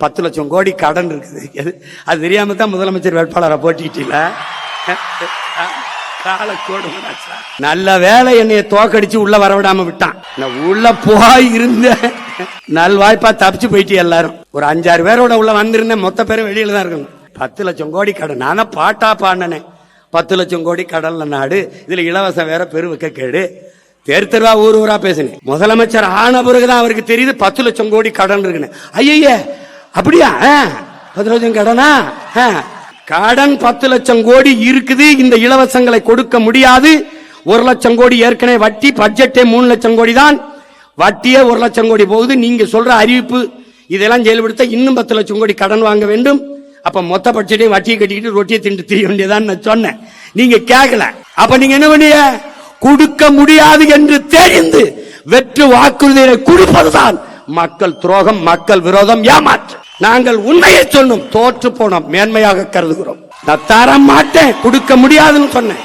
10 லட்சம் கோடி கடன் இருக்குது. அது தெரியாம தான் முதலமைச்சர் வேட்பாளரை போட்டிக்கிட்டீங்களா? நல்ல வேலை என்னைய தோக்கடிச்சு உள்ள வரவிடாம விட்டான். உள்ள போய் இருந்த நல்வாய்ப்பா தப்பிச்சு போயிட்டு எல்லாரும் ஒரு 5-6 பேரோட உள்ள வந்திருந்தேன். மொத்த பேரும் வெளியில தான் இருக்கணும். 10 லட்சம் கோடி கடன். நானா பாட்டா பாடினேன். 10 லட்சம் கோடி கடன்ல நாடு, இதுல இலவசம் வேற பெருவுக்க கேடு. தெருவா ஊர் ஊரா பேசினேன். முதலமைச்சர் ஆன பிறகுதான் அவருக்கு தெரியுது 10 லட்சம் கோடி கடன் இருக்குன்னு. ஐய அப்படியா? 10 லட்சம் கடனா? கடன் 10 லட்சம் கோடி இருக்குது. இந்த இலவசங்களை கொடுக்க முடியாது. 1 லட்சம் கோடி ஏற்கனவே வட்டி. பட்ஜெட்டே 3 லட்சம் கோடி தான். வட்டியே 1 லட்சம் கோடி போகுது. நீங்க சொல்ற அறிவிப்பு இதெல்லாம் செயல்படுத்த இன்னும் 10 லட்சம் கோடி கடன் வாங்க வேண்டும். அப்ப மொத்த பட்ஜெட்டையும் வட்டியை கட்டிக்கிட்டு ரொட்டியை திண்டு திரிய வேண்டியதான் நான் சொன்னேன். நீங்க கேட்கல. அப்ப நீங்க என்ன பண்ணிய? கொடுக்க முடியாது என்று தெரிந்து வெற்று வாக்குறுதியை கொடுப்பதுதான் மக்கள் துரோகம், மக்கள் விரோதம், ஏமாற்று. நாங்கள் உண்மையை சொன்னோம், தோற்று போனோம், மேன்மையாக கருதுகிறோம். நான் தர மாட்டேன், கொடுக்க முடியாதுன்னு சொன்னேன்.